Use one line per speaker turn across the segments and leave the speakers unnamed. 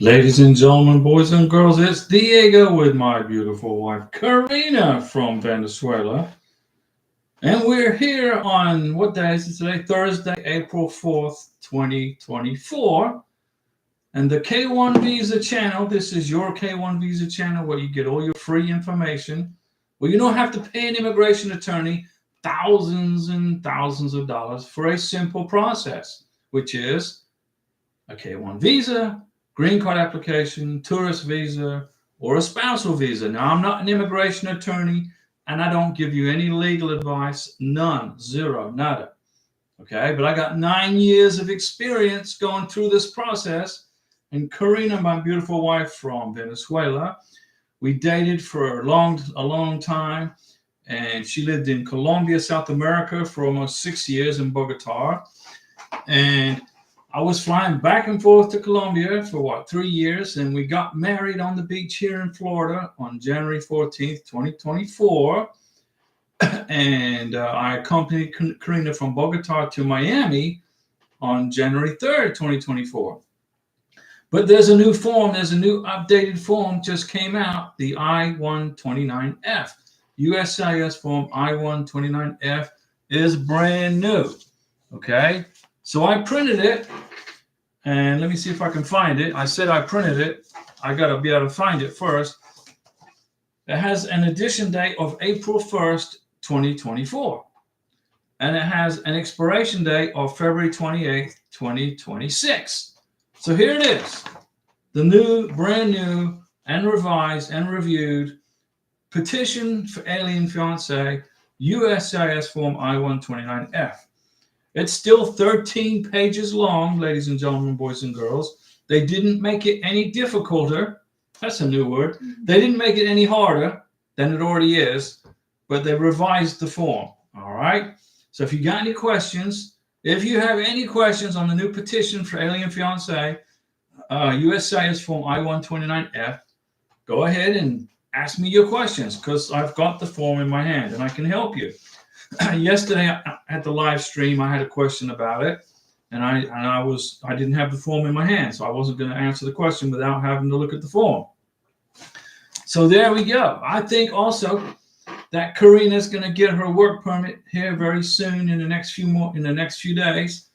Ladies and gentlemen, boys and girls, it's Diego with my beautiful wife, Karina from Venezuela. And we're here on, what day is it today? Thursday, April 4th, 2024. And the K1 Visa channel, this is your K1 Visa channel where you get all your free information, where you don't have to pay an immigration attorney thousands and thousands of dollars for a simple process, which is a K1 visa, green card application, tourist visa, or a spousal visa. Now, I'm not an immigration attorney and I don't give you any legal advice. None, zero, nada. Okay, but I got 9 years of experience going through this process. And Karina, my beautiful wife from Venezuela, we dated for a long time. And she lived in Colombia, South America for almost 6 years in Bogota. And I was flying back and forth to Colombia for 3 years, and we got married on the beach here in Florida on January 14th, 2024. And I accompanied Karina from Bogota to Miami on January 3rd, 2024. But there's a new form, there's a new updated form just came out, the I-129F. USCIS form I-129F is brand new. Okay, so I printed it, and let me see if I can find it. I said I printed it. I got to be able to find it first. It has an edition date of April 1st, 2024. And it has an expiration date of February 28th, 2026. So here it is. The new, brand new, and revised and reviewed petition for alien fiancé USCIS form I-129F. It's still 13 pages long, ladies and gentlemen, boys and girls. They didn't make it any difficulter. That's a new word. They didn't make it any harder than it already is, but they revised the form. All right. So if you got any questions, if you have any questions on the new petition for alien fiancé, USCIS form I-129F, go ahead and ask me your questions because I've got the form in my hand and I can help you. Yesterday at the live stream, I had a question about it, and I didn't have the form in my hand, so I wasn't going to answer the question without having to look at the form. So there we go. I think also that Karina's going to get her work permit here very soon in the next few days.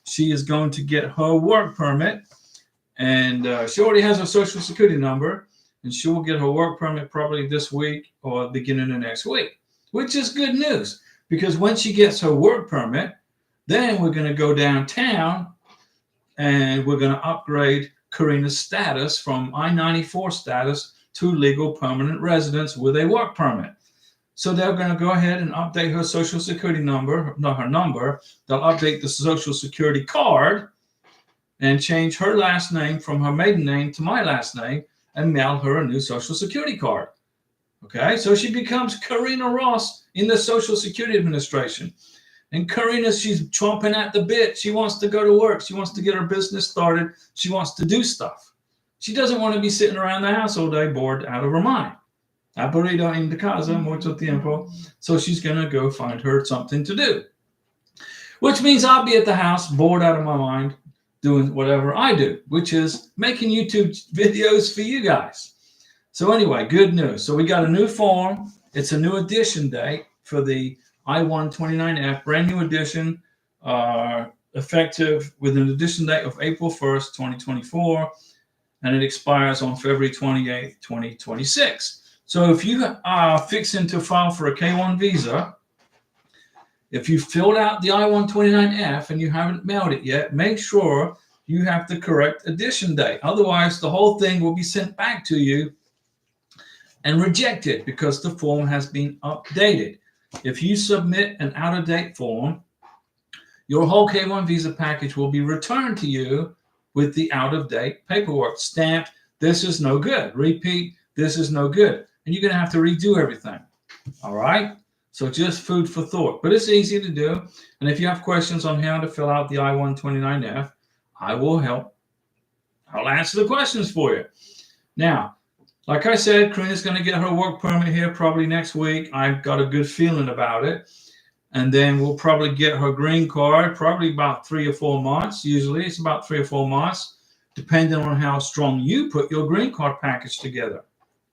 She is going to get her work permit, and she already has her social security number, and she will get her work permit probably this week or beginning of next week, which is good news. Because when she gets her work permit, then we're going to go downtown and we're going to upgrade Karina's status from I-94 status to legal permanent residence with a work permit. So they're going to go ahead and update her social security number, not her number. They'll update the social security card and change her last name from her maiden name to my last name and mail her a new social security card. Okay, so she becomes Karina Ross in the Social Security Administration. And Karina, she's chomping at the bit. She wants to go to work. She wants to get her business started. She wants to do stuff. She doesn't want to be sitting around the house all day bored out of her mind. Aburrida en casa mucho tiempo. So she's going to go find her something to do. Which means I'll be at the house bored out of my mind doing whatever I do, which is making YouTube videos for you guys. So anyway, good news. So we got a new form. It's a new edition date for the I-129F, brand new edition, effective with an edition date of April 1st, 2024, and it expires on February 28th, 2026. So if you are fixing to file for a K1 visa, if you filled out the I-129F and you haven't mailed it yet, make sure you have the correct edition date. Otherwise, the whole thing will be sent back to you and rejected because the form has been updated. If you submit an out-of-date form, your whole K1 visa package will be returned to you with the out-of-date paperwork stamped, this is no good. Repeat, this is no good. And you're going to have to redo everything. All right? So just food for thought. But it's easy to do. And if you have questions on how to fill out the I-129F, I will help. I'll answer the questions for you. Now, like I said, Karina's going to get her work permit here probably next week. I've got a good feeling about it. And then we'll probably get her green card, probably about 3 or 4 months. Usually it's about 3 or 4 months. depending on how strong you put your green card package together.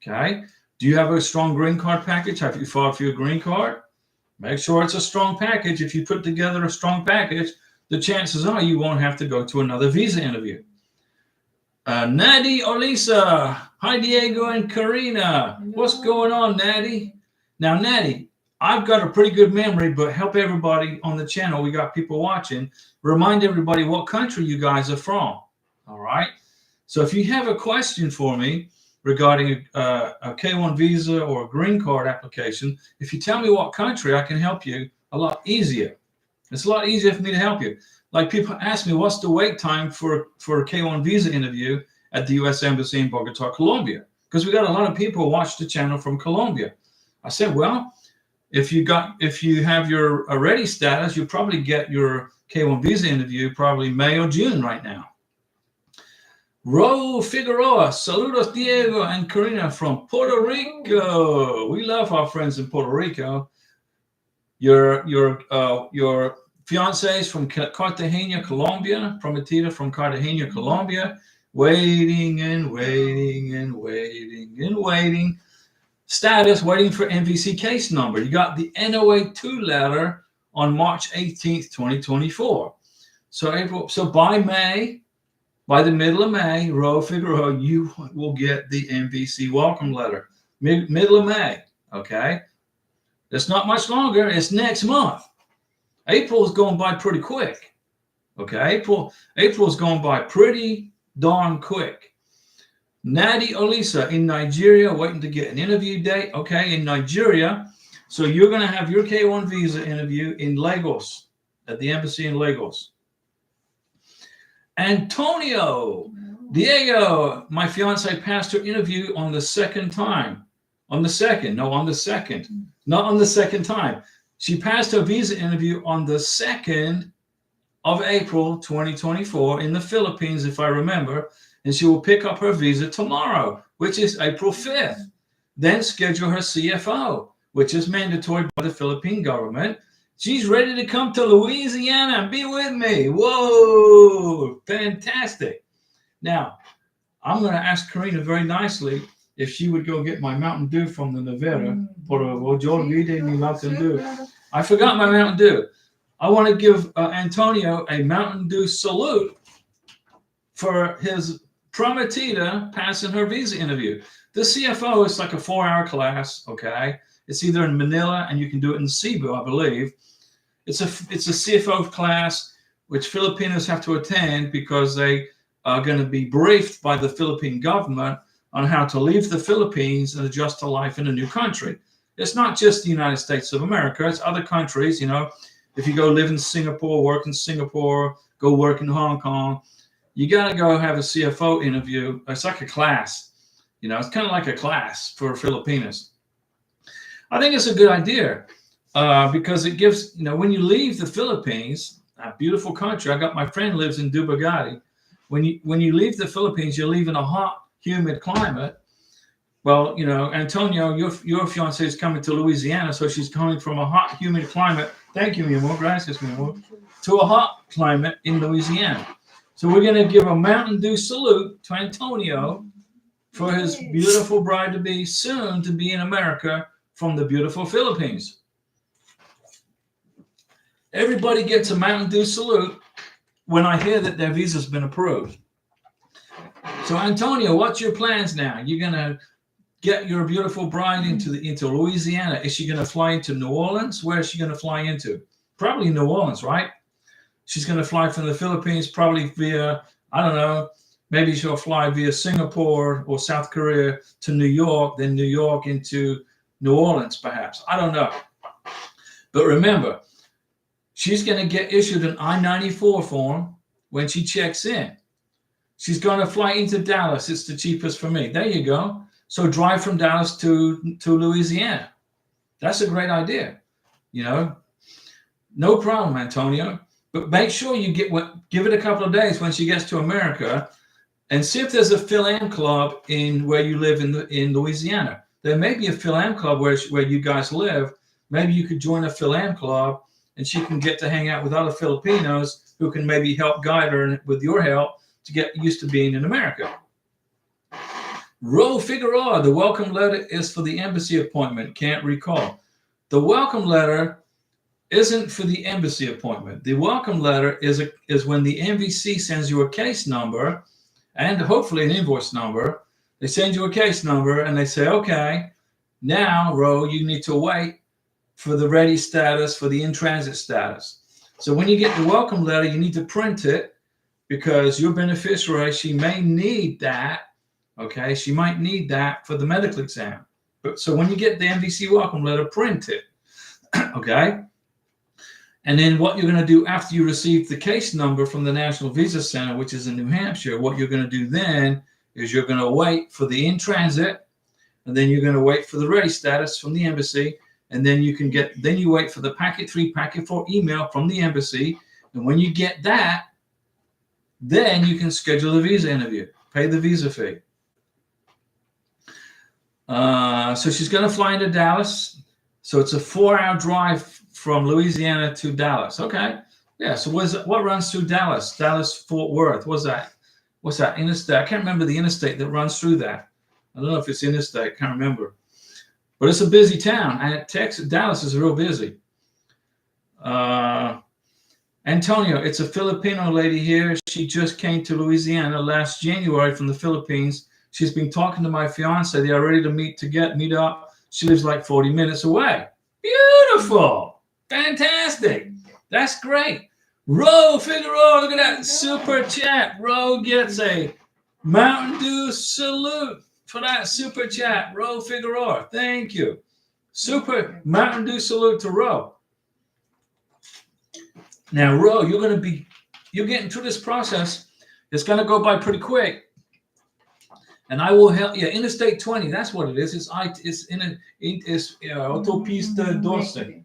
Okay? Do you have a strong green card package? Have you filed for your green card? Make sure it's a strong package. If you put together a strong package, the chances are you won't have to go to another visa interview. Nadi Olisa. Hi, Diego and Karina.
Hello.
What's going on, Nadi? Now, Nadi, I've got a pretty good memory, but help everybody on the channel. We got people watching. Remind everybody what country you guys are from. All right? So if you have a question for me regarding a K-1 visa or a green card application, if you tell me what country, I can help you a lot easier. It's a lot easier for me to help you. Like people ask me, what's the wait time for a K-1 visa interview at the U.S. Embassy in Bogota, Colombia? Because we got a lot of people who watch the channel from Colombia. I said, well, if you have your ready status, you'll probably get your K-1 visa interview probably May or June right now. Raul Figueroa, saludos Diego and Karina from Puerto Rico. We love our friends in Puerto Rico. Your fiance is from Cartagena, Colombia. Prometida from Cartagena, Colombia. Waiting and waiting and waiting and waiting. Status, waiting for MVC case number. You got the NOA2 letter on March 18th, 2024. So by May, by the middle of May, Raul Figueroa, you will get the MVC welcome letter. Middle of May, okay? It's not much longer. It's next month. April is going by pretty quick. Okay, April is going by pretty darn quick. Nadi Olisa in Nigeria, waiting to get an interview date. Okay, in Nigeria. So you're going to have your K-1 visa interview in Lagos, at the embassy in Lagos. Antonio, Diego, my fiance passed her interview on the second time. On the second. Not on the second time. She passed her visa interview on the 2nd of April, 2024 in the Philippines, if I remember, and she will pick up her visa tomorrow, which is April 5th. Then schedule her CFO, which is mandatory by the Philippine government. She's ready to come to Louisiana and be with me. Whoa, fantastic. Now, I'm going to ask Karina very nicely if she would go get my Mountain Dew from the Nevada. I forgot my Mountain Dew. I want to give Antonio a Mountain Dew salute for his Prometida passing her visa interview. The CFO is like a 4-hour class, okay? It's either in Manila and you can do it in Cebu, I believe. It's a CFO class which Filipinos have to attend because they are going to be briefed by the Philippine government on how to leave the Philippines and adjust to life in a new country. It's not just the United States of America, it's other countries. You know, if you go live in Singapore, work in Singapore, go work in Hong Kong, you got to go have a CFO interview. It's like a class. You know, it's kind of like a class for Filipinos. I think it's a good idea because it gives, you know, when you leave the Philippines, a beautiful country. I got my friend lives in Dumaguete. When you leave the Philippines, you leave in a hot, humid climate. Well, you know, Antonio, your fiance is coming to Louisiana, so she's coming from a hot, humid climate. Thank you, mi amor. Gracias, mi amor. To a hot climate in Louisiana. So we're going to give a Mountain Dew salute to Antonio for his beautiful bride-to-be, soon to be in America from the beautiful Philippines. Everybody gets a Mountain Dew salute when I hear that their visa's been approved. So Antonio, what's your plans now? You're going to get your beautiful bride into Louisiana. Is she going to fly into New Orleans? Where is she going to fly into? Probably New Orleans, right? She's going to fly from the Philippines, probably via, I don't know, maybe she'll fly via Singapore or South Korea to New York, then New York into New Orleans, perhaps. I don't know. But remember, she's going to get issued an I-94 form when she checks in. She's going to fly into Dallas. It's the cheapest for me. There you go. So drive from Dallas to Louisiana. That's a great idea. You know, no problem, Antonio. But make sure you give it a couple of days when she gets to America and see if there's a Phil-Am club in where you live in Louisiana. There may be a Phil-Am club where you guys live. Maybe you could join a Phil-Am club and she can get to hang out with other Filipinos who can maybe help guide her with your help to get used to being in America. Ro Figueroa, the welcome letter is for the embassy appointment. Can't recall. The welcome letter isn't for the embassy appointment. The welcome letter is when the MVC sends you a case number and hopefully an invoice number. They send you a case number and they say, okay, now, Ro, you need to wait for the ready status, for the in-transit status. So when you get the welcome letter, you need to print it because your beneficiary, she may need that. Okay, she might need that for the medical exam. But so when you get the MVC welcome letter, print it. Okay. And then what you're going to do after you receive the case number from the National Visa Center, which is in New Hampshire, what you're going to do then is you're going to wait for the in-transit, and then you're going to wait for the ready status from the embassy, and then you wait for the packet 3, packet 4 email from the embassy. And when you get that, then you can schedule a visa interview, pay the visa fee. So she's going to fly into Dallas. So it's a 4-hour drive from Louisiana to Dallas. Okay. Yeah. So what runs through Dallas? Dallas, Fort Worth. What's that? Interstate? I can't remember the interstate that runs through that. I don't know if it's interstate. I can't remember. But it's a busy town. And Dallas is real busy. Antonio, it's a Filipino lady here. She just came to Louisiana last January from the Philippines. She's been talking to my fiance. They are ready to meet up. She lives like 40 minutes away. Beautiful. Fantastic. That's great. Ro Figueroa, look at that super chat. Ro gets a Mountain Dew salute for that super chat. Ro Figueroa, thank you. Super Mountain Dew salute to Ro. Now, Ro, you're getting through this process. It's going to go by pretty quick. And I will help you. Interstate 20, that's what it is. It's Autopista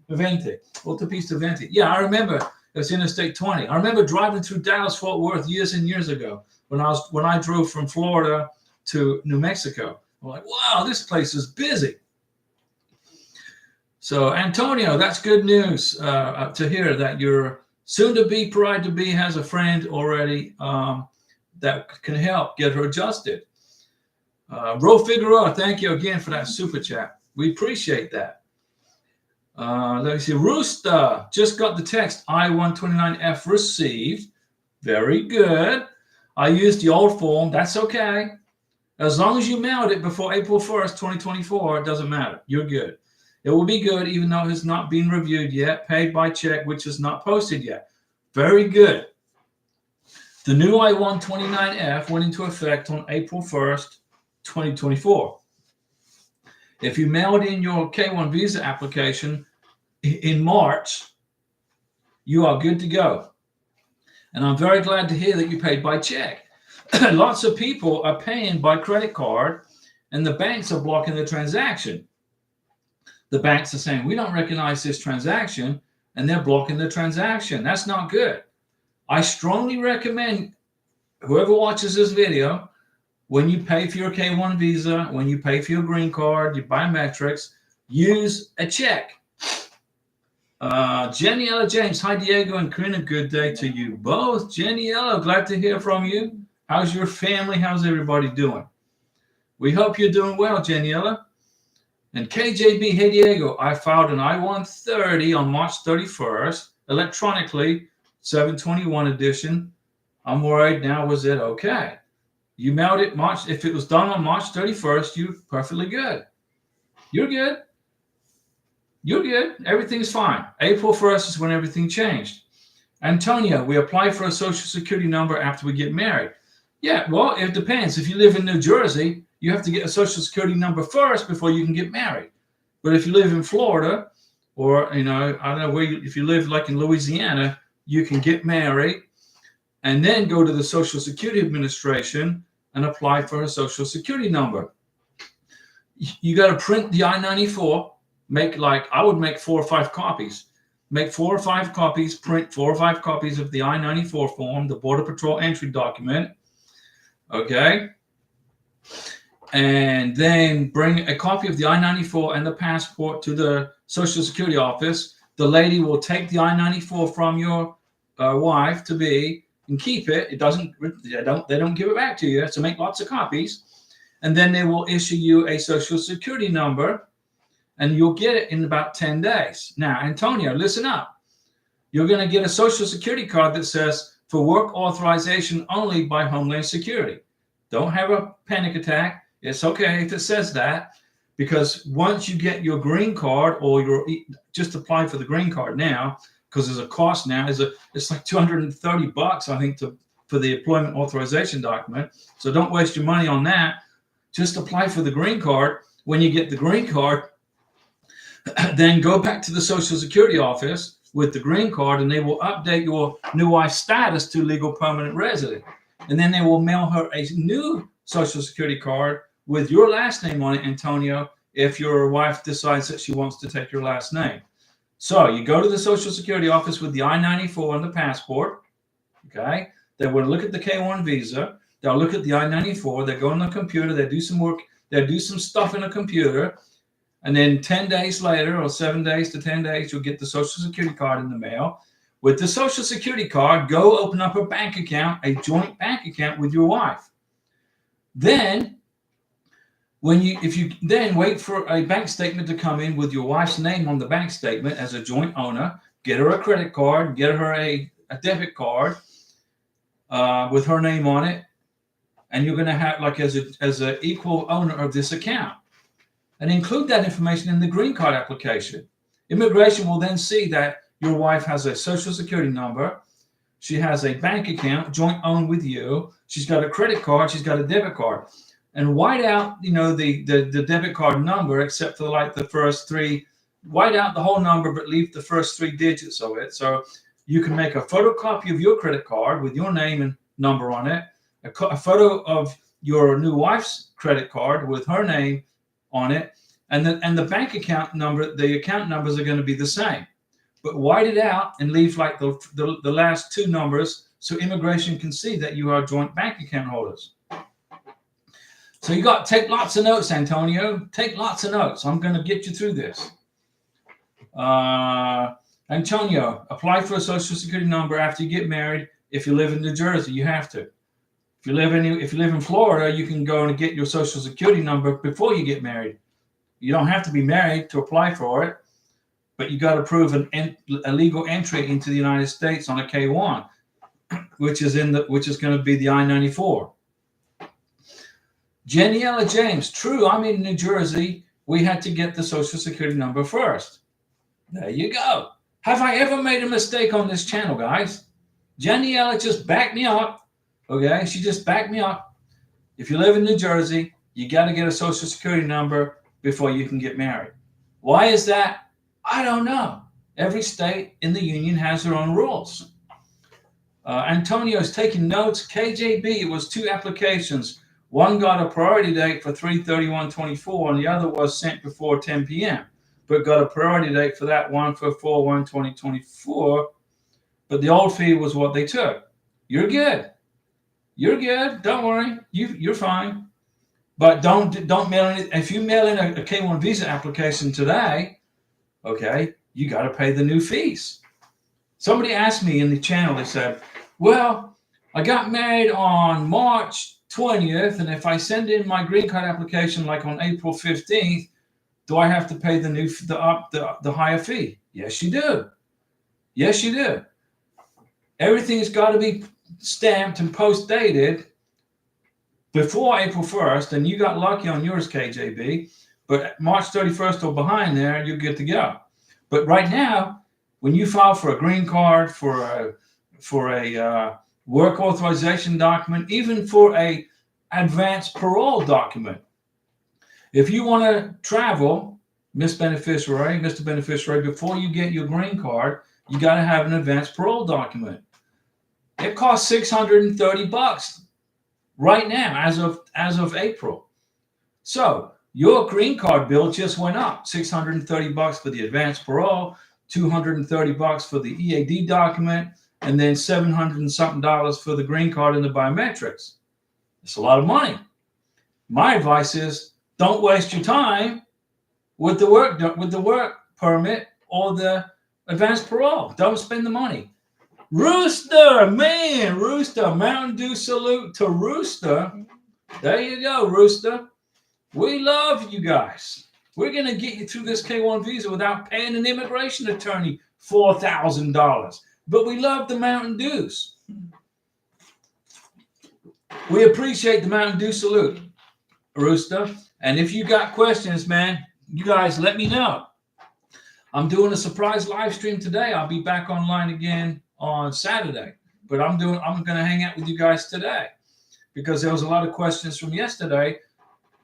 20. Autopista 20. Yeah, I remember it's Interstate 20. I remember driving through Dallas, Fort Worth years and years ago when I drove from Florida to New Mexico. I'm like, wow, this place is busy. So, Antonio, that's good news to hear that your soon-to-be bride-to-be has a friend already that can help get her adjusted. Ro Figueroa, thank you again for that super chat. We appreciate that. Let me see. Rooster just got the text. I-129F received. Very good. I used the old form. That's okay. As long as you mailed it before April 1st, 2024, it doesn't matter. You're good. It will be good even though it has not been reviewed yet. Paid by check, which is not posted yet. Very good. The new I-129F went into effect on April 1st, 2024. If you mailed in your K1 visa application in March, you are good to go. And I'm very glad to hear that you paid by check. Lots of people are paying by credit card and the banks are blocking the transaction. The banks are saying, we don't recognize this transaction, and they're blocking the transaction. That's not good. I strongly recommend whoever watches this video, when you pay for your K1 visa, when you pay for your green card, your biometrics, use a check. Jenniella James, hi Diego and Karina, good day to you both. Jenniella, glad to hear from you. How's your family? How's everybody doing? We hope you're doing well, Jenniella. And KJB, hey Diego, I filed an I-130 on March 31st, electronically, 721 edition. I'm worried now, was it okay? You mailed it March, if it was done on March 31st, you're perfectly good. You're good. You're good. Everything's fine. April 1st is when everything changed. Antonio, we apply for a social security number after we get married. Yeah, well, it depends. If you live in New Jersey, you have to get a social security number first before you can get married. But if you live in Florida, or, I don't know where if you live like in Louisiana, you can get married and then go to the Social Security Administration and apply for a social security number. You got to print the I-94, I would make 4 or 5 copies. Make 4 or 5 copies, print 4 or 5 copies of the I-94 form, the Border Patrol entry document. Okay. And then bring a copy of the I-94 and the passport to the Social Security office. The lady will take the I-94 from your wife-to-be and keep it. They don't give it back to you. So make lots of copies, and then they will issue you a social security number, and you'll get it in about 10 days. Now, Antonio, listen up. You're going to get a social security card that says for work authorization only by Homeland Security. Don't have a panic attack. It's okay if it says that, because once you get your green card, or just apply for the green card now, because there's a cost now. It's like $230, I think, for the employment authorization document. So don't waste your money on that. Just apply for the green card. When you get the green card, then go back to the Social Security office with the green card, and they will update your new wife's status to legal permanent resident. And then they will mail her a new Social Security card with your last name on it, Antonio, if your wife decides that she wants to take your last name. So you go to the Social Security office with the I-94 and the passport, okay? They will look at the K-1 visa. They'll look at the I-94. They go on the computer. They do some work. They do some stuff in a computer. And then 10 days later, or 7 days to 10 days, you'll get the Social Security card in the mail. With the Social Security card, go open up a bank account, a joint bank account with your wife. Then, if you then wait for a bank statement to come in with your wife's name on the bank statement as a joint owner, get her a credit card, get her a debit card with her name on it, and you're going to have like as an equal owner of this account, and include that information in the green card application. Immigration will then see that your wife has a Social Security number, she has a bank account joint owned with you, she's got a credit card, she's got a debit card, and white out, the debit card number, except for like the first three. White out the whole number, but leave the first 3 digits of it. So you can make a photocopy of your credit card with your name and number on it, a photo of your new wife's credit card with her name on it, and the bank account number, the account numbers are going to be the same, but white it out and leave like the last 2 numbers, so immigration can see that you are joint bank account holders. So you got to take lots of notes, Antonio. Take lots of notes. I'm going to get you through this. Antonio, apply for a Social Security number after you get married. If you live in New Jersey, you have to. If you live in Florida, you can go and get your Social Security number before you get married. You don't have to be married to apply for it, but you got to prove a legal entry into the United States on a K-1, which is going to be the I-94. Janiella James, true, I'm in New Jersey. We had to get the Social Security number first. There you go. Have I ever made a mistake on this channel, guys? Janiella just backed me up. Okay, she just backed me up. If you live in New Jersey, you got to get a Social Security number before you can get married. Why is that? I don't know. Every state in the union has their own rules. Antonio's taking notes. KJB, it was 2 applications. One got a priority date for 3/31/24, and the other was sent before 10 p.m., but got a priority date for that one for 4/1/2024. But the old fee was what they took. You're good. You're good. Don't worry. You're fine. But don't mail it. If you mail in a K-1 visa application today, okay, you got to pay the new fees. Somebody asked me in the channel, they said, well, I got married on March 20th, and if I send in my green card application like on April 15th, do I have to pay the higher fee? Yes, you do. Yes, you do. Everything's got to be stamped and post-dated before April 1st, and you got lucky on yours, KJB, but March 31st or behind there, you're good to go. But right now, when you file for a green card, for a work authorization document, even for a advanced parole document, if you want to travel, Mr. Beneficiary, before you get your green card, you got to have an advanced parole document. It costs $630 right now, as of April. So your green card bill just went up. $630 for the advanced parole, $230 for the EAD document, and then $700 and something for the green card and the biometrics. It's a lot of money. My advice is don't waste your time with the work permit or the advanced parole. Don't spend the money. Rooster, man, Rooster, Mountain Dew salute to Rooster. There you go, Rooster. We love you guys. We're going to get you through this K-1 visa without paying an immigration attorney $4,000. But we love the Mountain Dews. We appreciate the Mountain Dew salute, Rooster. And if you got questions, man, you guys let me know. I'm doing a surprise live stream today. I'll be back online again on Saturday. But I'm going to hang out with you guys today because there was a lot of questions from yesterday,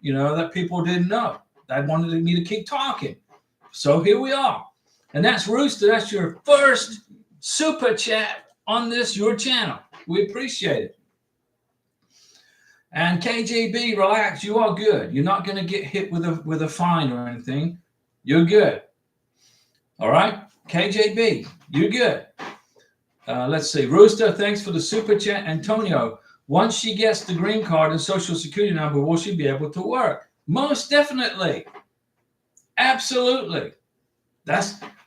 that people didn't know. They wanted me to keep talking. So here we are. And that's Rooster. That's your first super chat on your channel. We appreciate it. And KJB, relax. You are good. You're not going to get hit with a fine or anything. You're good. All right? KJB, you're good. Let's see. Rooster, thanks for the super chat. Antonio, once she gets the green card and social security number, will she be able to work? Most definitely. Absolutely.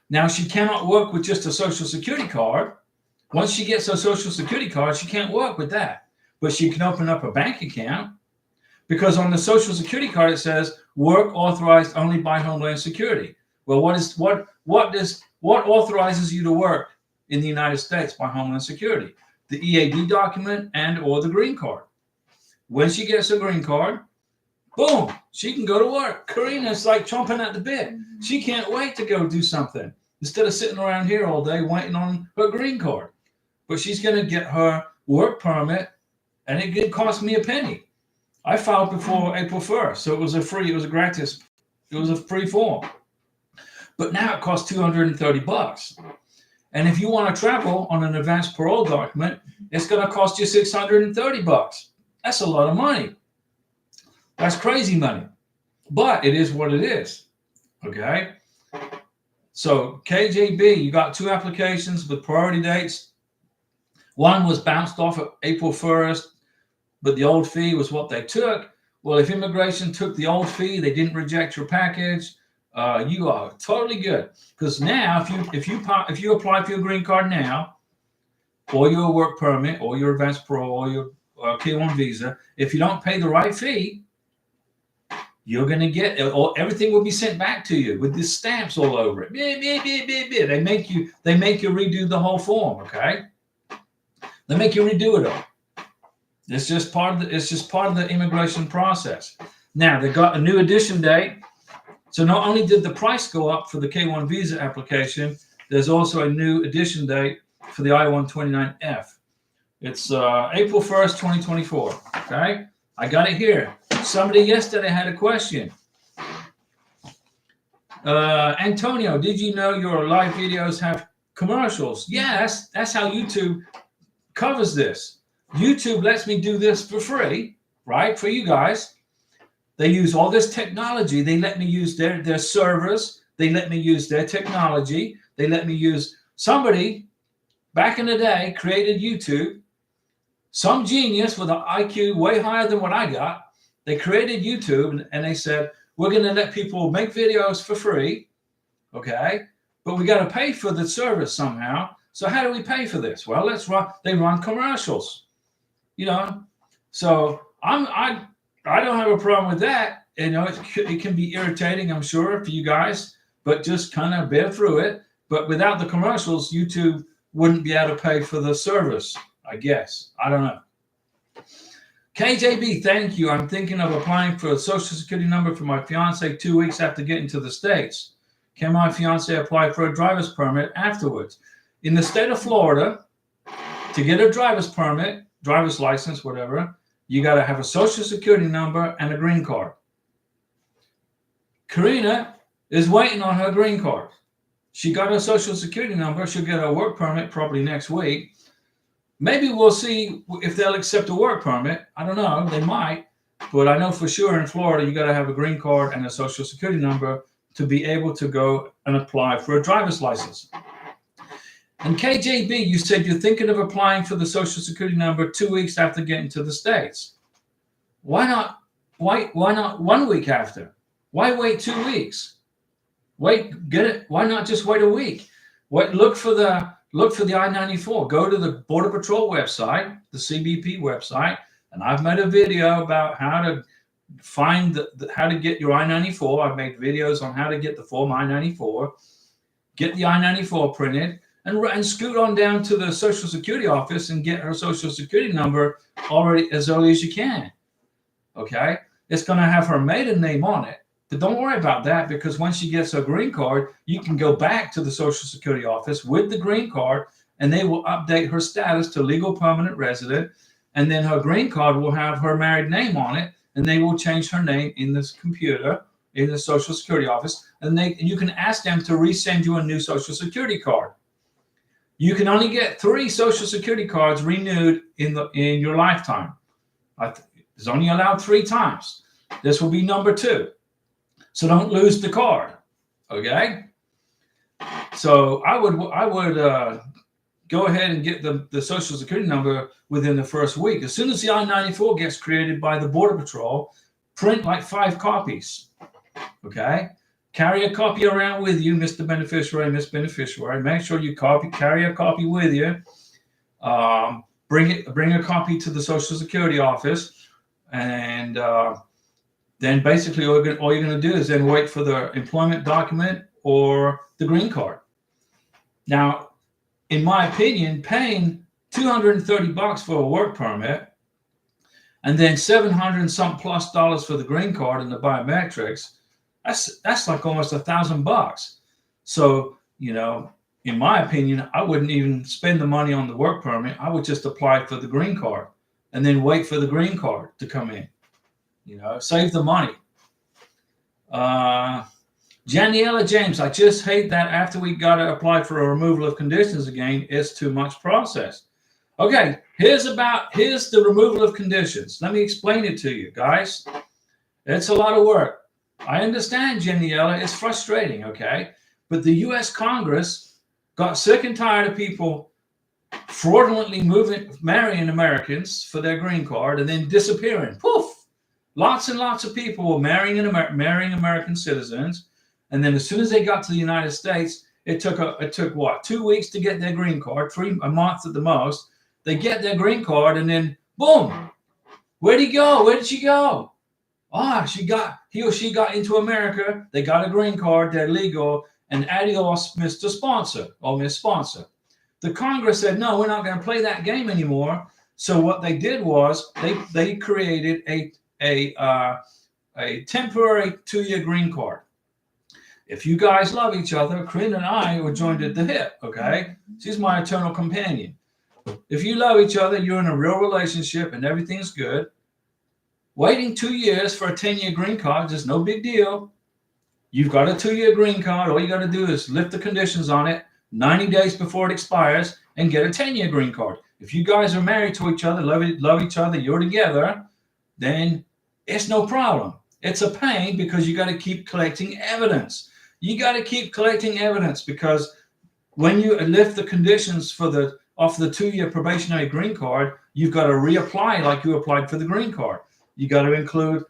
Now she cannot work with just a social security card. Once she gets her social security card, she can't work with that. But she can open up a bank account because on the social security card it says work authorized only by Homeland Security. Well, what authorizes you to work in the United States by Homeland Security? The EAD document and or the green card. When she gets her green card, boom, she can go to work. Karina's like chomping at the bit. She can't wait to go do something instead of sitting around here all day waiting on her green card. But she's going to get her work permit, and it didn't cost me a penny. I filed before April 1st, so it was a free form. But now it costs $230. And if you want to travel on an advanced parole document, it's going to cost you $630. That's a lot of money. That's crazy money. But it is what it is. Okay? So KJB, you got 2 applications with priority dates. One was bounced off at April 1st, but the old fee was what they took. Well, if immigration took the old fee, they didn't reject your package, you are totally good. Because now, if you apply for your green card now, or your work permit, or your advanced parole, or your K-1 visa, if you don't pay the right fee, you're going to get everything will be sent back to you with these stamps all over it. They make you redo the whole form. Okay, they make you redo it all. It's just part of the immigration process. Now they got a new edition date. So not only did the price go up for the K-1 visa application, there's also a new edition date for the I-129F. It's April 1st, 2024. Okay, I got it here. Somebody yesterday had a question. Antonio, did you know your live videos have commercials? Yes, that's how YouTube covers this. YouTube lets me do this for free, right? For you guys. They use all this technology. They let me use their servers. They let me use their technology. They let me use somebody back in the day created YouTube. Some genius with an IQ way higher than what I got. They created YouTube and they said, we're going to let people make videos for free. Okay. But we got to pay for the service somehow. So how do we pay for this? Well, they run commercials, so I don't have a problem with that. It can be irritating, I'm sure, for you guys, but just kind of bear through it. But without the commercials, YouTube wouldn't be able to pay for the service, I guess. I don't know. KJB, thank you. I'm thinking of applying for a social security number for my fiance 2 weeks after getting to the States. Can my fiance apply for a driver's permit afterwards? In the state of Florida, to get a driver's permit, driver's license, whatever, you got to have a social security number and a green card. Karina is waiting on her green card. She got her social security number. She'll get her work permit probably next week. Maybe we'll see if they'll accept a work permit. I don't know. They might. But I know for sure in Florida, you got to have a green card and a social security number to be able to go and apply for a driver's license. And KJB, you said you're thinking of applying for the social security number 2 weeks after getting to the States. Why not 1 week after? Why wait 2 weeks? Get it. Why not just wait a week? Look for the look for the I-94. Go to the Border Patrol website, the CBP website, and I've made a video about how to find how to get your I-94. I've made videos on how to get the form I-94, get the I-94 printed, and scoot on down to the Social Security office and get her Social Security number already as early as you can. Okay? It's going to have her maiden name on it. But don't worry about that, because when she gets her green card, you can go back to the Social Security office with the green card, and they will update her status to legal permanent resident. And then her green card will have her married name on it, and they will change her name in this computer in the Social Security office. And you can ask them to resend you a new Social Security card. You can only get 3 Social Security cards renewed in your lifetime. It's only allowed 3 times. This will be number 2. So don't lose the card. Okay? So I would go ahead and get the Social Security number within the first week. As soon as the I-94 gets created by the Border Patrol, print like 5 copies. Okay? Carry a copy around with you, Mr. Beneficiary, Miss Beneficiary. Make sure you carry a copy with you. Bring a copy to the Social Security office, and then basically all you're going to do is then wait for the employment document or the green card. Now, in my opinion, paying $230 for a work permit and then $700 some plus for the green card and the biometrics, that's like almost $1,000. So, in my opinion, I wouldn't even spend the money on the work permit. I would just apply for the green card and then wait for the green card to come in. Save the money. Janiela James, I just hate that after we got to apply for a removal of conditions again, it's too much process. Okay, here's the removal of conditions. Let me explain it to you, guys. It's a lot of work. I understand, Janiela, it's frustrating, okay? But the U.S. Congress got sick and tired of people fraudulently marrying Americans for their green card and then disappearing. Poof! Lots and lots of people were marrying American citizens, and then as soon as they got to the United States, it took what, 2 weeks to get their green card, a month at the most. They get their green card, and then boom, where'd he go? Where did she go? He or she got into America. They got a green card. They're legal, and adios, Mr. Sponsor or Miss Sponsor. The Congress said, no, we're not going to play that game anymore. So what they did was they created a temporary 2-year green card. If you guys love each other, Corinne and I were joined at the hip, okay? She's my eternal companion. If you love each other, you're in a real relationship and everything's good. Waiting 2 years for a 10-year green card is no big deal. You've got a 2-year green card. All you got to do is lift the conditions on it 90 days before it expires and get a 10-year green card. If you guys are married to each other, love each other, you're together, then it's no problem. It's a pain because you got to keep collecting evidence. You got to keep collecting evidence because when you lift the conditions off the 2-year probationary green card, you've got to reapply like you applied for the green card. You got to include,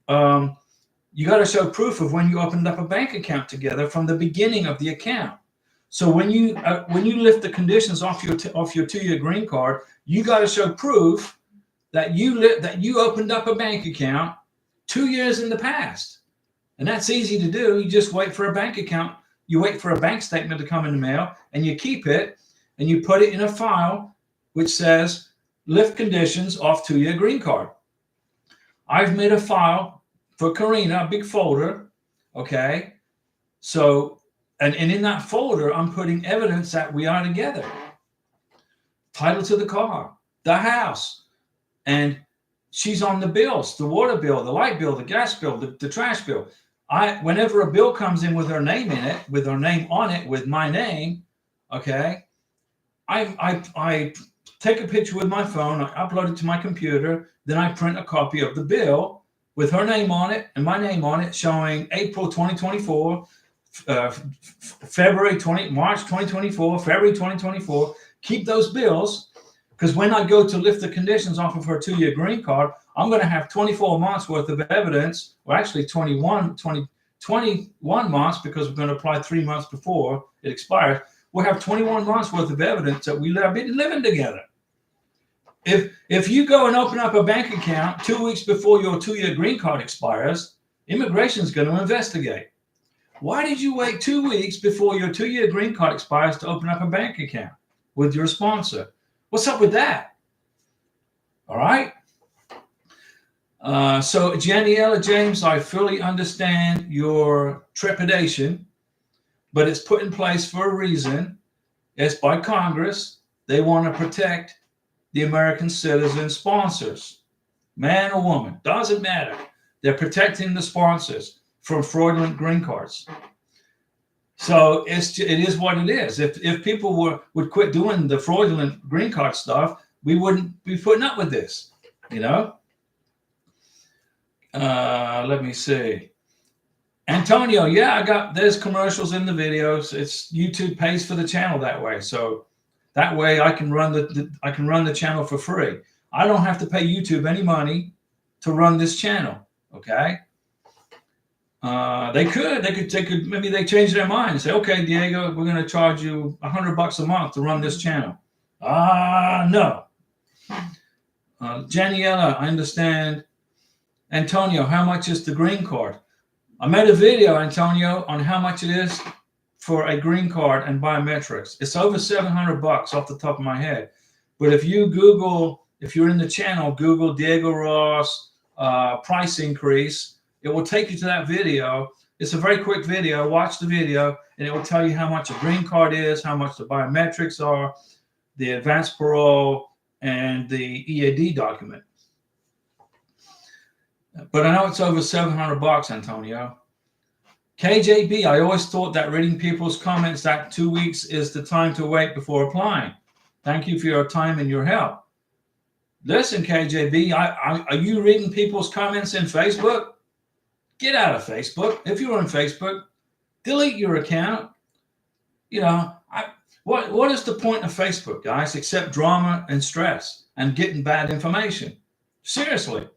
you got to show proof of when you opened up a bank account together from the beginning of the account. So when you lift the conditions off your 2-year green card, you got to show proof that you opened up a bank account 2 years in the past. And that's easy to do. You just wait for a bank account. You wait for a bank statement to come in the mail, and you keep it, and you put it in a file which says lift conditions off 2-year green card. I've made a file for Karina, a big folder, okay? So, and in that folder, I'm putting evidence that we are together. Title to the car, the house, and she's on the bills, the water bill, the light bill, the gas bill, the trash bill. Whenever a bill comes in with her name in it, with her name on it, with my name, okay, I take a picture with my phone, I upload it to my computer, then I print a copy of the bill with her name on it and my name on it, showing April 2024, March 2024, February 2024. Keep those bills, because when I go to lift the conditions off of her 2-year green card, I'm going to have 24 months worth of evidence, or actually 21 months, because we're going to apply 3 months before it expires. we'll have 21 months worth of evidence that we have been living together. If you go and open up a bank account 2 weeks before your 2-year green card expires, immigration is going to investigate. Why did you wait 2 weeks before your 2-year green card expires to open up a bank account with your sponsor? What's up with that? All right. So Janiela James, I fully understand your trepidation, but it's put in place for a reason. It's by Congress. They want to protect the American citizen sponsors, man or woman, doesn't matter. They're protecting the sponsors from fraudulent green cards. So it is what it is. If people would quit doing the fraudulent green card stuff, we wouldn't be putting up with this, you know. Let me see. Antonio, yeah, there's commercials in the videos. It's YouTube pays for the channel that way. So that way I can run the channel for free. I don't have to pay YouTube any money to run this channel. Okay. They could maybe they change their mind and say, okay, Diego, we're going to charge you $100 a month to run this channel. No. Janiela, I understand. Antonio, how much is the green card? I made a video, Antonio, on how much it is for a green card and biometrics. It's over $700 off the top of my head. But if you Google, if you're in the channel, Google Diego Ross price increase, it will take you to that video. It's a very quick video. Watch the video, and it will tell you how much a green card is, how much the biometrics are, the advanced parole, and the EAD document. But I know it's over $700, Antonio. KJB, I always thought that reading people's comments that 2 weeks is the time to wait before applying. Thank you for your time and your help. Listen, KJB, are you reading people's comments in Facebook? Get out of Facebook. If you're on Facebook, delete your account. You know, what is the point of Facebook, guys, except drama and stress and getting bad information? Seriously.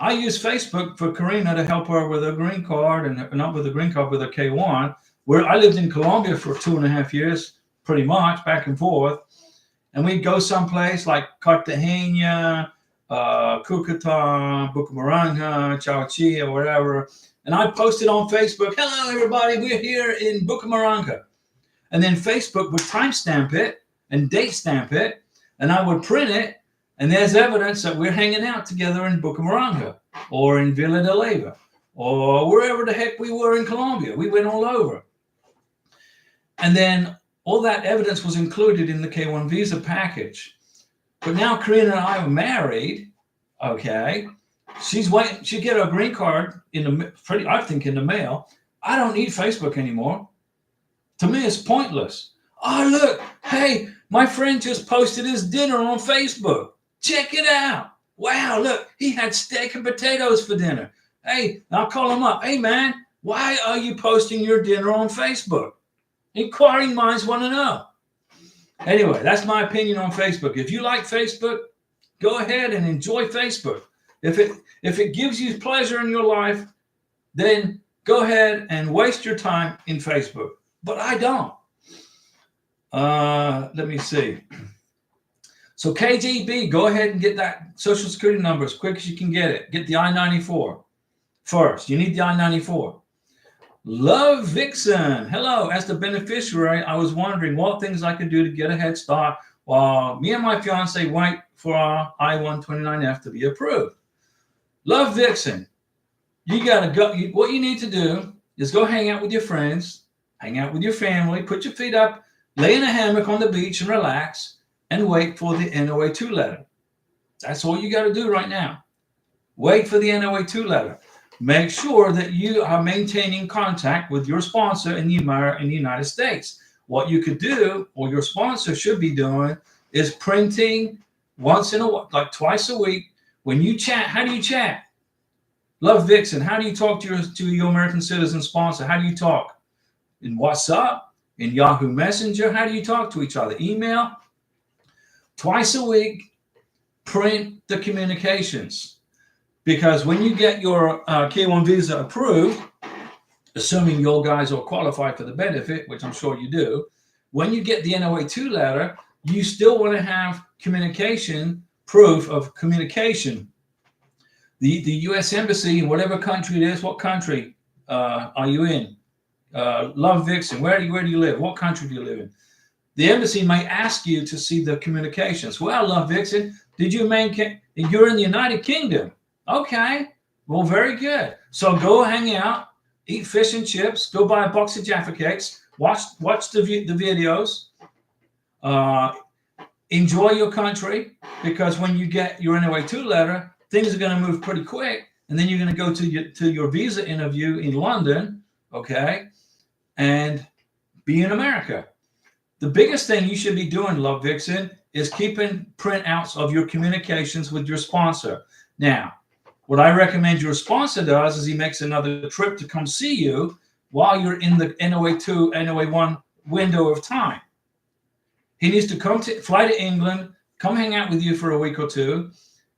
I use Facebook for Karina to help her with her green card, and not with a green card, with her K1, where I lived in Colombia for 2.5 years, pretty much back and forth. And we'd go someplace like Cartagena, Cucuta, Bucaramanga, Chauchi, or whatever. And I posted on Facebook, hello, everybody, we're here in Bucaramanga. And then Facebook would timestamp it and date stamp it, and I would print it. And there's evidence that we're hanging out together in Bucaramanga or in Villa de Leyva or wherever the heck we were in Colombia. We went all over. And then all that evidence was included in the K1 visa package. But now Karina and I are married. Okay. She's waiting. She'll get her green card I think in the mail. I don't need Facebook anymore. To me, it's pointless. Oh, look. Hey, my friend just posted his dinner on Facebook. Check it out. Wow, look, he had steak and potatoes for dinner. Hey, I'll call him up. Hey, man, why are you posting your dinner on Facebook? Inquiring minds want to know. Anyway, that's my opinion on Facebook. If you like Facebook, go ahead and enjoy Facebook. If it gives you pleasure in your life, then go ahead and waste your time in Facebook. But I don't. Let me see. So KGB, go ahead and get that Social Security number as quick as you can get it. Get the I-94 first. You need the I-94. Love Vixen. Hello. As the beneficiary, I was wondering what things I could do to get a head start while me and my fiance wait for our I-129F to be approved. Love Vixen. You got to go. What you need to do is go hang out with your friends, hang out with your family, put your feet up, lay in a hammock on the beach and relax, and wait for the NOA-2 letter. That's all you got to do right now. Wait for the NOA-2 letter. Make sure that you are maintaining contact with your sponsor in the United States. What you could do, or your sponsor should be doing, is printing once in a while, like twice a week. When you chat, how do you chat? Love Vixen, how do you talk to your American citizen sponsor? How do you talk? In WhatsApp? In Yahoo Messenger? How do you talk to each other? Email? Twice a week, print the communications. Because when you get your K1 visa approved, assuming your guys are qualified for the benefit, which I'm sure you do, when you get the NOA2 letter, you still want to have communication, proof of communication. The U.S. Embassy in whatever country it is, what country are you in? Love Vixen, where do you live? What country do you live in? The embassy may ask you to see the communications. Well, Love Vixen, you're in the United Kingdom. Okay, well, very good. So go hang out, eat fish and chips, go buy a box of Jaffa Cakes, watch the videos, enjoy your country, because when you get your NOA2 letter, things are going to move pretty quick, and then you're going to go to your visa interview in London, okay, and be in America. The biggest thing you should be doing, Love Vixen, is keeping printouts of your communications with your sponsor. Now, what I recommend your sponsor does is he makes another trip to come see you while you're in the NOA2, NOA1 window of time. He needs to fly to England, come hang out with you for a week or two,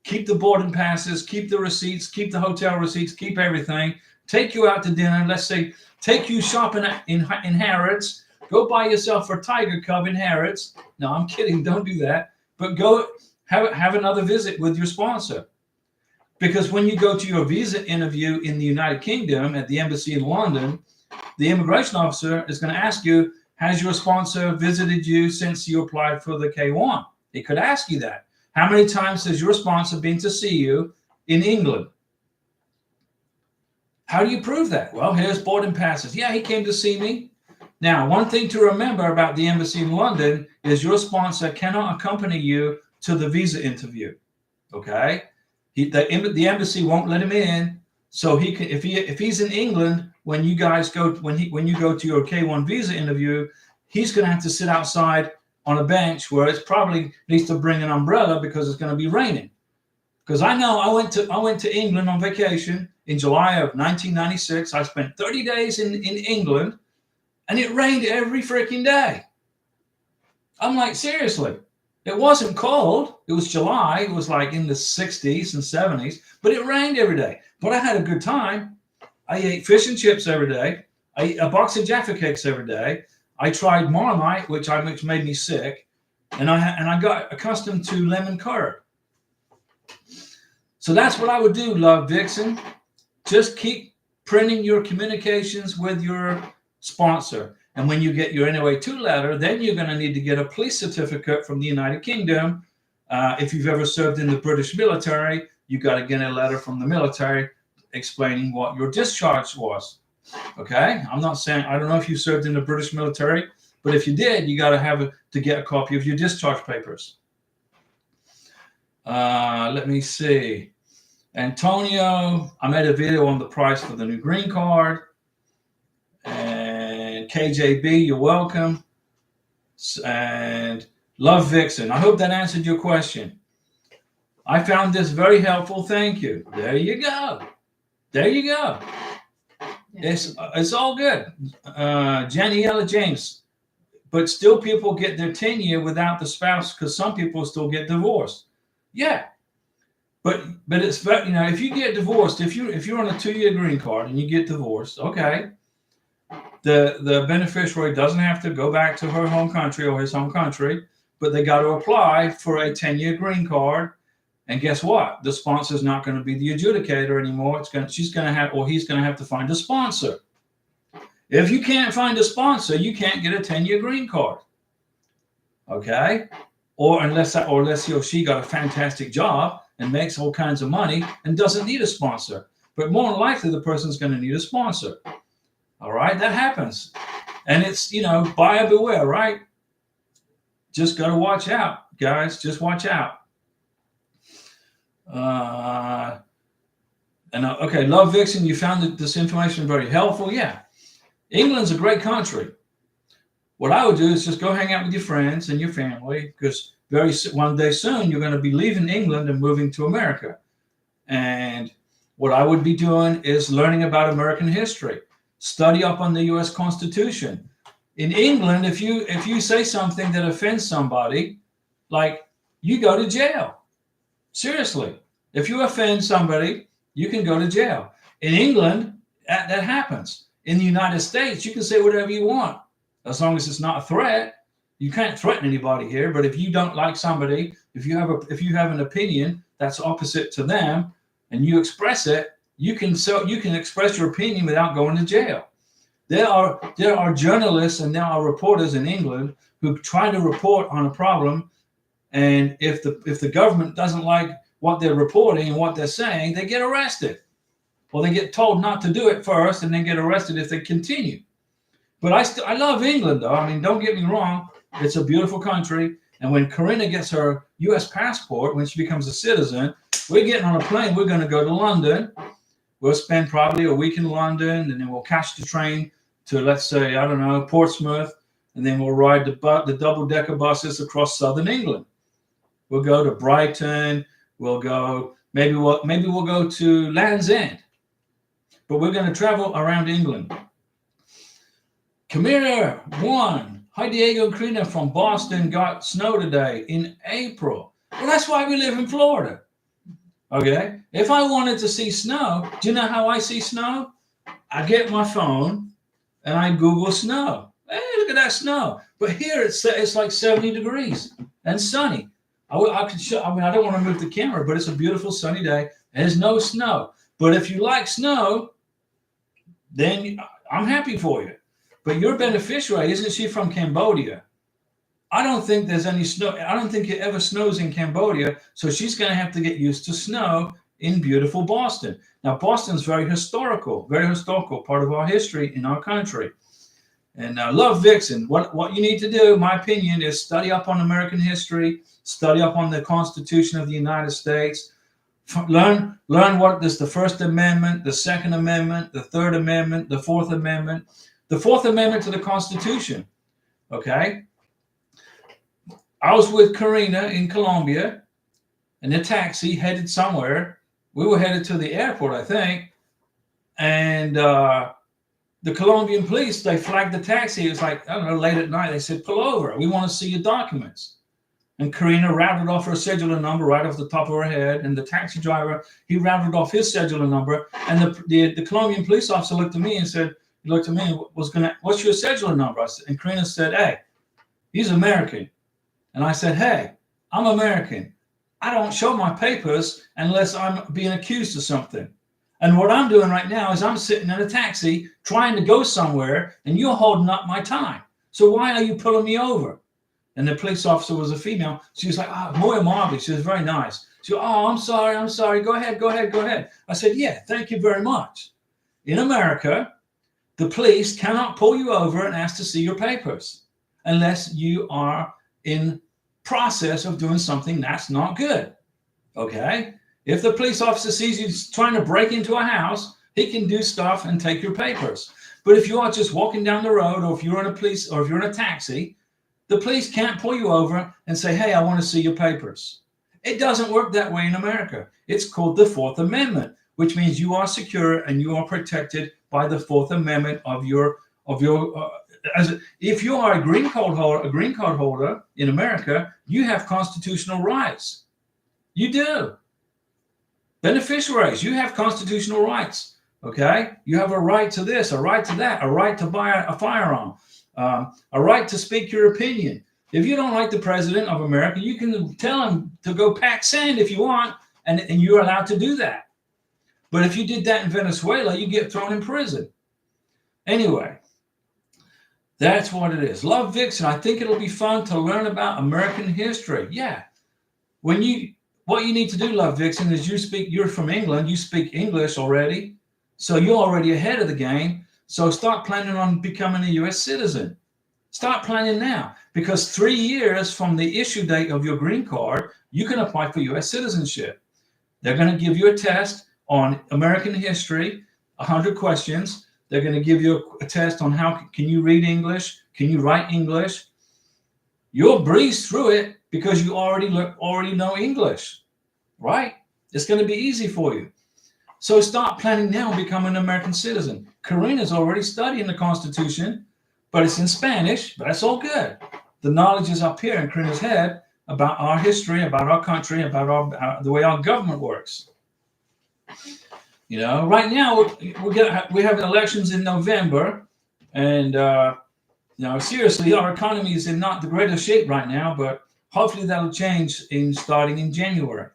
keep the boarding passes, keep the receipts, keep the hotel receipts, keep everything, take you out to dinner, let's say, take you shopping in Harrods, go buy yourself a tiger cub in Harrods. No, I'm kidding, don't do that. But go have another visit with your sponsor. Because when you go to your visa interview in the United Kingdom at the embassy in London, the immigration officer is going to ask you, has your sponsor visited you since you applied for the K1? He could ask you that. How many times has your sponsor been to see you in England? How do you prove that? Well, here's boarding passes. Yeah, he came to see me. Now, one thing to remember about the embassy in London is your sponsor cannot accompany you to the visa interview. Okay? The embassy won't let him in. So he can, if he's in England when you go to your K1 visa interview, he's going to have to sit outside on a bench where it's probably needs to bring an umbrella because it's going to be raining. Because I know I went to England on vacation in July of 1996. I spent 30 days in England, and it rained every freaking day. I'm like, seriously. It wasn't cold. It was July. It was like in the 60s and 70s, but it rained every day. But I had a good time. I ate fish and chips every day. I ate a box of Jaffa Cakes every day. I tried Marmite, which made me sick, and I got accustomed to lemon curd. So that's what I would do, Love Vixen. Just keep printing your communications with your sponsor. And when you get your NOA2 letter, then you're going to need to get a police certificate from the United Kingdom. If you've ever served in the British military, you got to get a letter from the military explaining what your discharge was. Okay? I'm not saying, I don't know if you served in the British military, but if you did, you got to get a copy of your discharge papers. Let me see. Antonio, I made a video on the price for the new green card. And KJB, you're welcome. And Love Vixen, I hope that answered your question. I found this very helpful. Thank you. There you go. There you go. Yeah. It's all good. Janiella James, but still people get their tenure without the spouse because some people still get divorced. Yeah. But it's, if you get divorced, if you're on a 2-year green card and you get divorced, okay, the beneficiary doesn't have to go back to her home country or his home country, but they got to apply for a 10-year green card. And guess what? The sponsor is not going to be the adjudicator anymore. He's going to have to find a sponsor. If you can't find a sponsor, you can't get a 10-year green card. Okay, or unless he or she got a fantastic job and makes all kinds of money and doesn't need a sponsor. But more than likely, the person's going to need a sponsor. All right, that happens. And it's, buyer beware, right? Just got to watch out, guys. Just watch out. Okay, Love Vixen, you found this information very helpful. Yeah. England's a great country. What I would do is just go hang out with your friends and your family, because one day soon you're going to be leaving England and moving to America. And what I would be doing is learning about American history. Study up on the U.S. Constitution. In England, if you say something that offends somebody, like, you go to jail. Seriously. If you offend somebody, you can go to jail. In England, that happens. In the United States, you can say whatever you want, as long as it's not a threat. You can't threaten anybody here, but if you don't like somebody, if you have an opinion that's opposite to them, and you express it, you can express your opinion without going to jail. There are journalists and there are reporters in England who try to report on a problem, and if the government doesn't like what they're reporting and what they're saying, they get arrested, or they get told not to do it first, and then get arrested if they continue. But I love England, though. I mean, don't get me wrong; it's a beautiful country. And when Karina gets her U.S. passport, when she becomes a citizen, we're getting on a plane. We're going to go to London. We'll spend probably a week in London, and then we'll catch the train to, let's say, I don't know, Portsmouth, and then we'll ride the double-decker buses across southern England. We'll go to Brighton. We'll go maybe we'll go to Land's End, but we're going to travel around England. Camilla 1. Hi, Diego and Karina from Boston. Got snow today in April. Well, that's why we live in Florida. Okay? If I wanted to see snow, do you know how I see snow? I get my phone and I Google snow. Hey, look at that snow. But here it's like 70 degrees and sunny. I could show. I mean, I don't want to move the camera, but it's a beautiful sunny day. There's no snow. But if you like snow, then I'm happy for you. But your beneficiary, isn't she from Cambodia? I don't think there's any snow. I don't think it ever snows in Cambodia. So she's going to have to get used to snow in beautiful Boston. Now, Boston's very historical part of our history in our country. And love Vixen. What you need to do, my opinion, is study up on American history, study up on the Constitution of the United States, learn what is the First Amendment, the Second Amendment, the Third Amendment, the Fourth Amendment. The Fourth Amendment to the Constitution, okay? I was with Karina in Colombia in a taxi headed somewhere. We were headed to the airport, I think. And the Colombian police, they flagged the taxi. It was like, I don't know, late at night. They said, pull over. We want to see your documents. And Karina rattled off her cedular number right off the top of her head. And the taxi driver, he rattled off his cedular number. And the Colombian police officer looked at me and said, he looked at me and what's your cedular number? I said, and Karina said, hey, he's American. And I said, hey, I'm American. I don't show my papers unless I'm being accused of something. And what I'm doing right now is I'm sitting in a taxi trying to go somewhere, and you're holding up my time. So why are you pulling me over? And the police officer was a female. She was like, muy amable. She was very nice. She said, oh, I'm sorry. Go ahead. I said, yeah, thank you very much. In America, the police cannot pull you over and ask to see your papers unless you are in process of doing something that's not good. Okay? If the police officer sees you trying to break into a house, he can do stuff and take your papers. But if you are just walking down the road, or if you're in a taxi, the police can't pull you over and say, hey, I want to see your papers. It doesn't work that way in America. It's called the Fourth Amendment, which means you are secure and you are protected by the Fourth Amendment if you are a green card holder in America, you have constitutional rights. You do. Beneficiaries, you have constitutional rights. Okay, you have a right to this, a right to that, a right to buy a firearm, a right to speak your opinion. If you don't like the president of America, you can tell him to go pack sand if you want, and you're allowed to do that. But if you did that in Venezuela, you get thrown in prison. Anyway, that's what it is. Love Vixen. I think it'll be fun to learn about American history. Yeah. What you need to do, Love Vixen, is you're from England, you speak English already, so you're already ahead of the game. So start planning on becoming a U.S. citizen. Start planning now, because 3 years from the issue date of your green card, you can apply for U.S. citizenship. They're going to give you a test on American history, 100 questions. They're going to give you a test on how can you read English, can you write English. You'll breeze through it because you already know English, right? It's going to be easy for you. So start planning now and become an American citizen. Karina's already studying the Constitution, but it's in Spanish, but that's all good. The knowledge is up here in Karina's head about our history, about our country, about the way our government works. You know, right now we have elections in November, and Seriously, our economy is in not the greatest shape right now, but hopefully that'll change starting in January.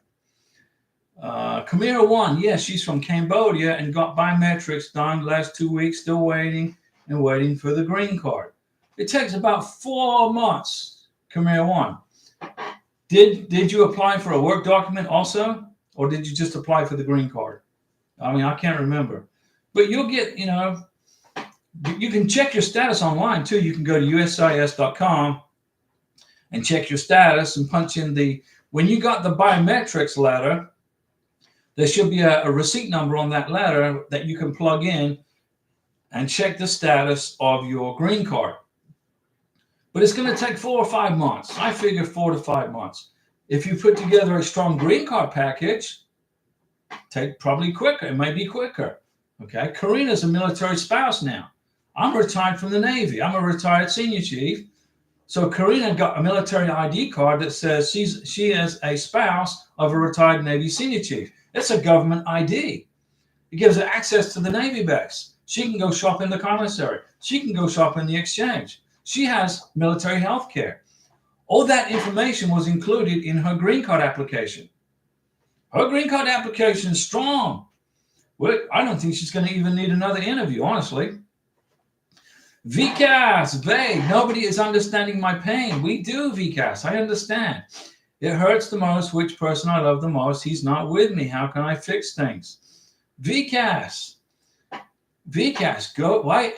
Kamira One, yes, she's from Cambodia and got biometrics done last 2 weeks, still waiting and waiting for the green card. It takes about 4 months, Kamira One. Did you apply for a work document also, or did you just apply for the green card? I mean, I can't remember. But you'll get, you can check your status online too. You can go to USCIS.com and check your status and punch in when you got the biometrics letter, there should be a receipt number on that letter that you can plug in and check the status of your green card. But it's going to take 4 or 5 months. I figure 4 to 5 months. If you put together a strong green card package, take probably quicker. It may be quicker. Okay. Karina's a military spouse now. I'm retired from the Navy. I'm a retired senior chief. So Karina got a military ID card that says she is a spouse of a retired Navy senior chief. It's a government ID. It gives her access to the Navy base. She can go shop in the commissary. She can go shop in the exchange. She has military health care. All that information was included in her green card application. Her green card application is strong. Well, I don't think she's going to even need another interview, honestly. VCAS, vague. Nobody is understanding my pain. We do, VCAS. I understand. It hurts the most. Which person I love the most? He's not with me. How can I fix things? VCAS, go. Why?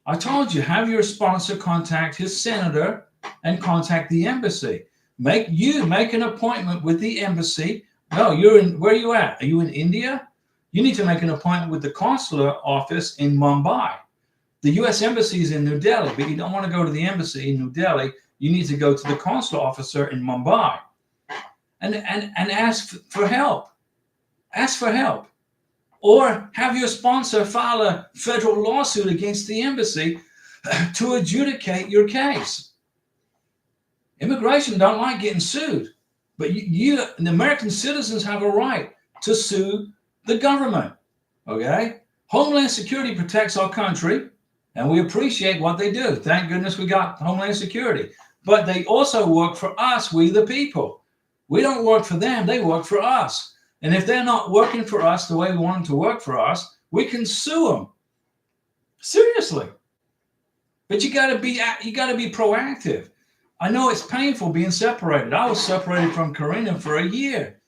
I told you, have your sponsor contact his senator and contact the embassy. Make an appointment with the embassy. No, where are you at? Are you in India? You need to make an appointment with the consular office in Mumbai. The U.S. embassy is in New Delhi, but you don't want to go to the embassy in New Delhi. You need to go to the consular officer in Mumbai and ask for help. Ask for help. Or have your sponsor file a federal lawsuit against the embassy to adjudicate your case. Immigration don't like getting sued, but the American citizens have a right to sue the government. Okay? Homeland Security protects our country, and we appreciate what they do. Thank goodness we got Homeland Security. But they also work for us, we the people. We don't work for them, they work for us. And if they're not working for us the way we want them to work for us, we can sue them. Seriously. But you gotta be proactive. I know it's painful being separated. I was separated from Karina for a year.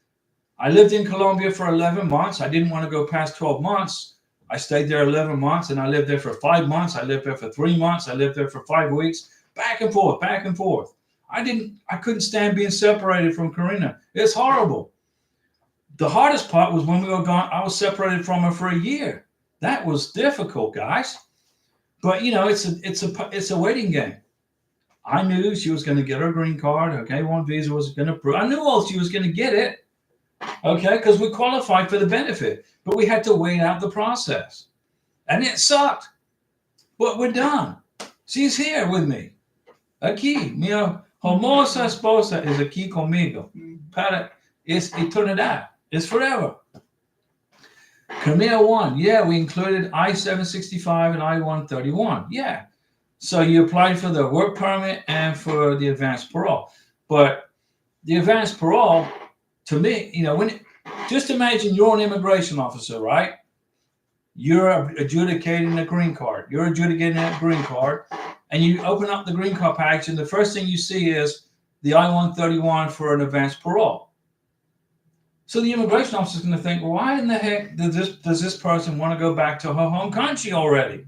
I lived in Colombia for 11 months. I didn't want to go past 12 months. I stayed there 11 months, and I lived there for 5 months. I lived there for 3 months. I lived there for 5 weeks. Back and forth, back and forth. I couldn't stand being separated from Karina. It's horrible. The hardest part was when we were gone. I was separated from her for a year. That was difficult, guys. But it's a waiting game. I knew she was going to get her green card. Okay, one visa was going to prove. I knew she was going to get it. Okay, because we qualified for the benefit, but we had to wait out the process, and it sucked. But we're done. She's here with me. Aquí, mi hermosa esposa is aquí conmigo. Para es eternidad. It's forever. Camille 1, yeah, we included I-765 and I-131. Yeah. So you applied for the work permit and for the advanced parole. But the advanced parole, to me, just imagine you're an immigration officer, right? You're adjudicating the green card. You're adjudicating that green card, and you open up the green card package, and the first thing you see is the I-131 for an advanced parole. So the immigration officer is going to think, well, why in the heck does this person want to go back to her home country already?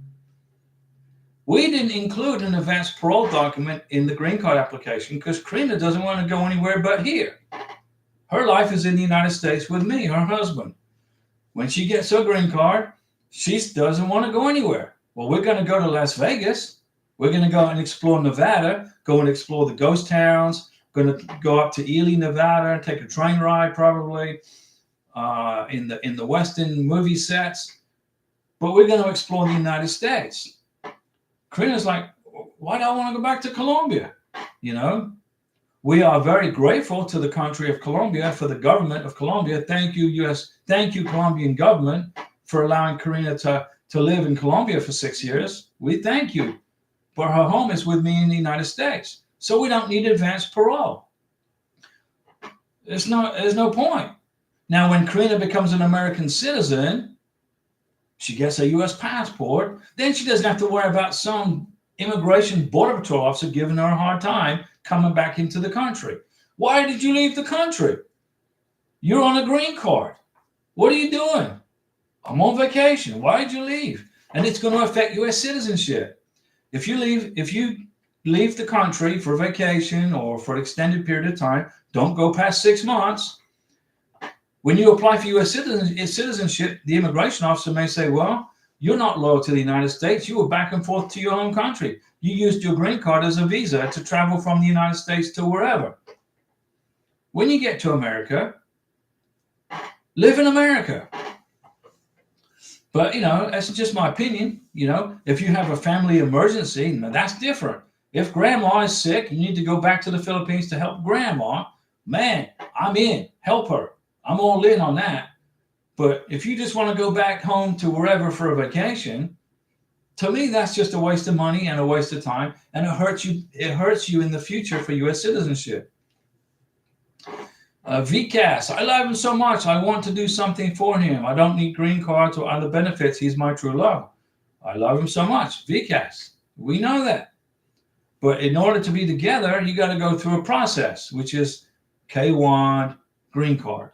We didn't include an advanced parole document in the green card application because Karina doesn't want to go anywhere but here. Her life is in the United States with me, her husband. When she gets her green card, she doesn't want to go anywhere. Well, we're going to go to Las Vegas. We're going to go and explore Nevada, go and explore the ghost towns, going to go up to Ely, Nevada, take a train ride probably in the Western movie sets. But we're going to explore the United States. Karina's like, why do I want to go back to Colombia? We are very grateful to the country of Colombia, for the government of Colombia. Thank you, Colombian government, for allowing Karina to live in Colombia for 6 years. We thank you. but her home is with me in the United States. So we don't need advanced parole. There's no point. Now, when Karina becomes an American citizen, she gets a U.S. passport, then she doesn't have to worry about some immigration border patrol officer giving her a hard time coming back into the country. Why did you leave the country? You're on a green card. What are you doing? I'm on vacation. Why did you leave? And it's going to affect U.S. citizenship. If you leave the country for vacation or for an extended period of time, don't go past 6 months. When you apply for U.S. citizenship, the immigration officer may say, well, you're not loyal to the United States. You were back and forth to your home country. You used your green card as a visa to travel from the United States to wherever. When you get to America, live in America. But, that's just my opinion. If you have a family emergency, that's different. If grandma is sick, you need to go back to the Philippines to help grandma. Man, I'm in. Help her. I'm all in on that. But if you just want to go back home to wherever for a vacation, to me, that's just a waste of money and a waste of time. And it hurts you. It hurts you in the future for U.S. citizenship. VCAS, I love him so much. I want to do something for him. I don't need green cards or other benefits. He's my true love. I love him so much. VCAS, we know that. But in order to be together, you got to go through a process, which is K1 green card.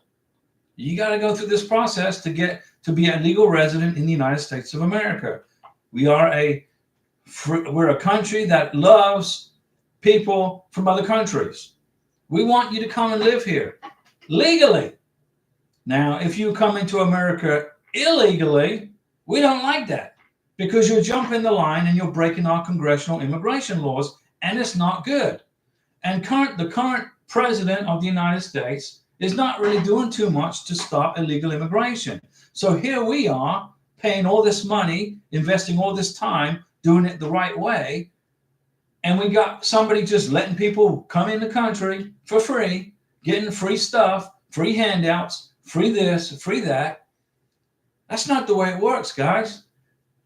You got to go through this process to get to be a legal resident in the United States of America. We're a country that loves people from other countries. We want you to come and live here legally. Now, if you come into America illegally, we don't like that because you're jumping the line and you're breaking our congressional immigration laws, and it's not good. And the current president of the United States is not really doing too much to stop illegal immigration. So here we are paying all this money, investing all this time, doing it the right way. And we got somebody just letting people come in the country for free, getting free stuff, free handouts, free this, free that. That's not the way it works, guys.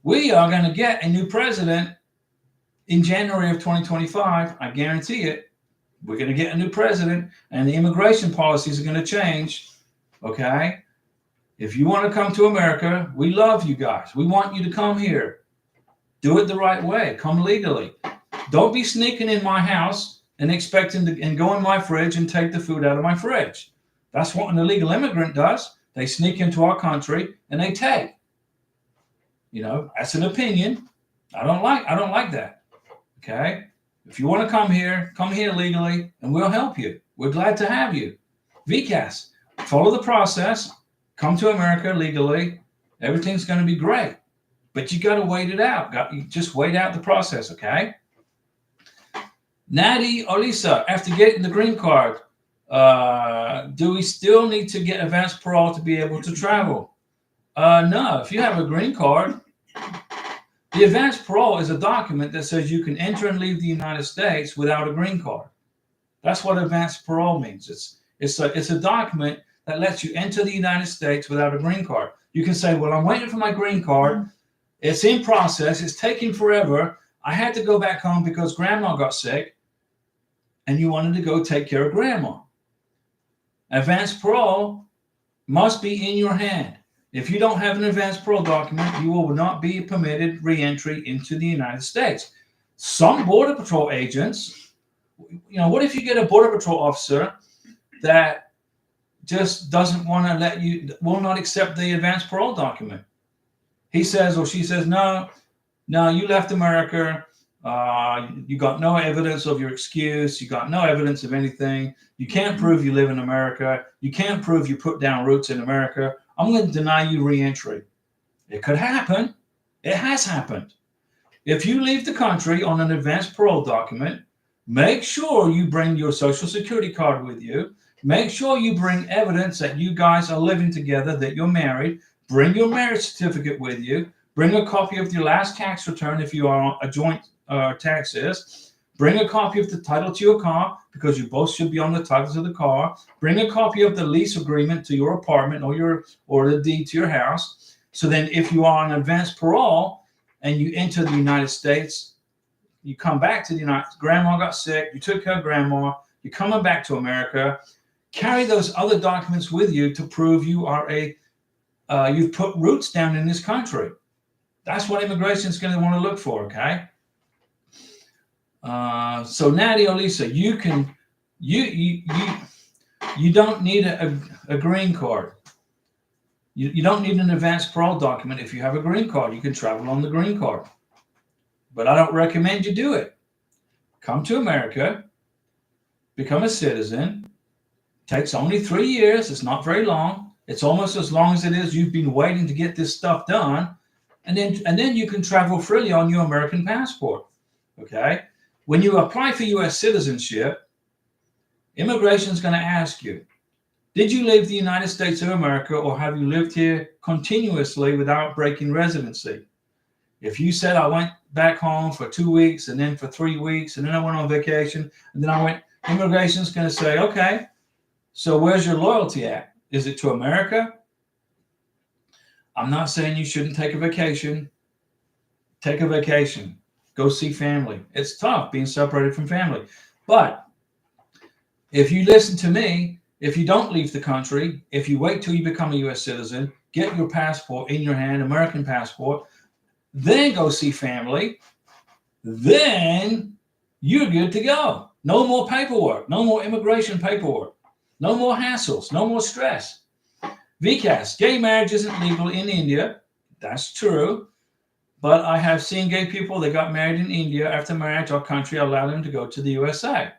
We are going to get a new president in January of 2025. I guarantee it. We're going to get a new president, and the immigration policies are going to change. Okay? If you want to come to America, we love you guys. We want you to come here. Do it the right way. Come legally. Don't be sneaking in my house and expecting to and go in my fridge and take the food out of my fridge. That's what an illegal immigrant does. They sneak into our country and they take. That's an opinion. I don't like that. Okay? If you want to come here legally, and we'll help you. We're glad to have you. VCAS, follow the process. Come to America legally. Everything's going to be great. But you got to wait it out. Just wait out the process, okay? Natty Olisa, after getting the green card, do we still need to get advanced parole to be able to travel? No, if you have a green card, the advanced parole is a document that says you can enter and leave the United States without a green card. That's what advanced parole means. It's a document that lets you enter the United States without a green card. You can say, well, I'm waiting for my green card. It's in process. It's taking forever. I had to go back home because grandma got sick, and you wanted to go take care of grandma. Advanced parole must be in your hand. If you don't have an advanced parole document, you will not be permitted re-entry into the United States. Some Border Patrol agents, what if you get a Border Patrol officer that just doesn't want to will not accept the advanced parole document? He says or she says, no, you left America. You got no evidence of your excuse. You got no evidence of anything. You can't prove you live in America. You can't prove you put down roots in America. I'm going to deny you re-entry. It could happen. It has happened. If you leave the country on an advanced parole document, make sure you bring your Social Security card with you. Make sure you bring evidence that you guys are living together, that you're married. Bring your marriage certificate with you. Bring a copy of your last tax return if you are on a joint taxes. Bring a copy of the title to your car because you both should be on the titles of the car. Bring a copy of the lease agreement to your apartment or the deed to your house. So then if you are on advanced parole and you enter the United States you come back to the United States, grandma got sick, you took care of grandma, you're coming back to America, carry those other documents with you to prove you are you've put roots down in this country. That's what immigration is going to want to look for, okay? So Natty Olisa, you don't need a green card. You don't need an advanced parole document if you have a green card. You can travel on the green card. But I don't recommend you do it. Come to America, become a citizen. Takes only 3 years. It's not very long. It's almost as long as it is you've been waiting to get this stuff done. And then you can travel freely on your American passport. Okay? When you apply for U.S. citizenship, immigration is going to ask you, did you leave the United States of America or have you lived here continuously without breaking residency? If you said I went back home for 2 weeks and then for 3 weeks and then I went on vacation and then I went, immigration is going to say, okay, so where's your loyalty at? Is it to America? I'm not saying you shouldn't take a vacation. Take a vacation. Go see family. It's tough being separated from family. But if you listen to me, if you don't leave the country, if you wait till you become a U.S. citizen, get your passport in your hand, American passport, then go see family, then you're good to go. No more paperwork. No more immigration paperwork. No more hassles. No more stress. VCAS, gay marriage isn't legal in India. That's true. But I have seen gay people that got married in India. After marriage, our country allowed them to go to the USA.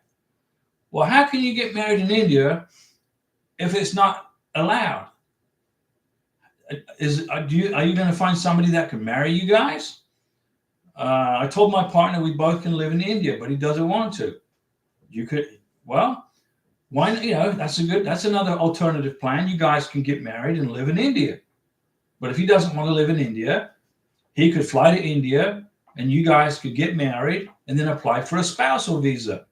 Well, how can you get married in India if it's not allowed? Are you going to find somebody that can marry you guys? I told my partner we both can live in India, but he doesn't want to. You could, well, why? That's another alternative plan. You guys can get married and live in India. But if he doesn't want to live in India, he could fly to India and you guys could get married and then apply for a spousal visa.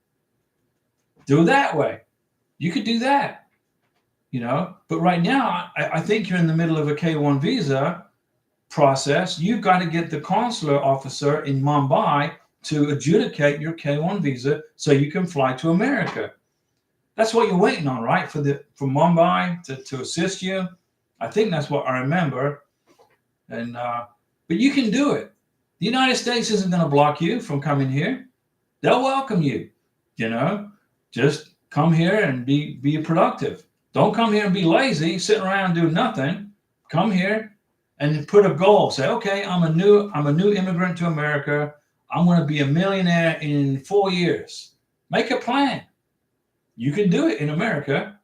Do it that way. You could do that, But right now, I think you're in the middle of a K-1 visa process. You've got to get the consular officer in Mumbai to adjudicate your K-1 visa so you can fly to America. That's what you're waiting on, right? For Mumbai to assist you. I think that's what I remember. And but you can do it. The United States isn't going to block you from coming here. They'll welcome you. Just come here and be productive. Don't come here and be lazy, sitting around doing nothing. Come here and put a goal. Say, okay, I'm a new immigrant to America. I'm going to be a millionaire in 4 years. Make a plan. You can do it in America.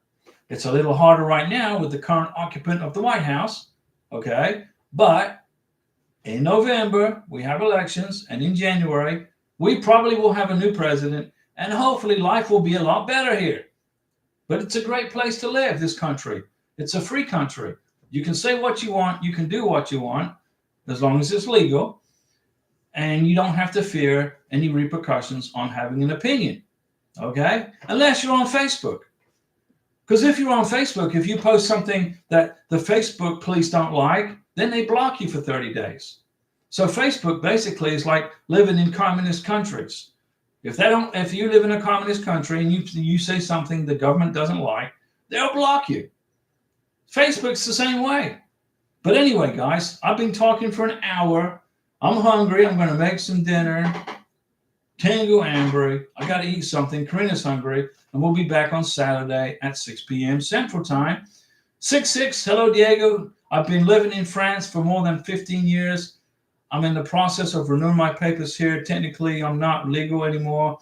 It's a little harder right now with the current occupant of the White House. Okay. But in November, we have elections. And in January, we probably will have a new president. And hopefully life will be a lot better here. But it's a great place to live, this country. It's a free country. You can say what you want. You can do what you want, as long as it's legal. And you don't have to fear any repercussions on having an opinion. Okay? Unless you're on Facebook. Because if you're on Facebook, if you post something that the Facebook police don't like, then they block you for 30 days. So Facebook basically is like living in communist countries. If you live in a communist country and you say something the government doesn't like, they'll block you. Facebook's the same way. But anyway, guys, I've been talking for an hour. I'm hungry. I'm going to make some dinner. Tango Ambry. I got to eat something. Karina's hungry. And we'll be back on Saturday at 6 p.m. Central Time. 6-6. Hello, Diego. I've been living in France for more than 15 years. I'm in the process of renewing my papers here. Technically, I'm not legal anymore,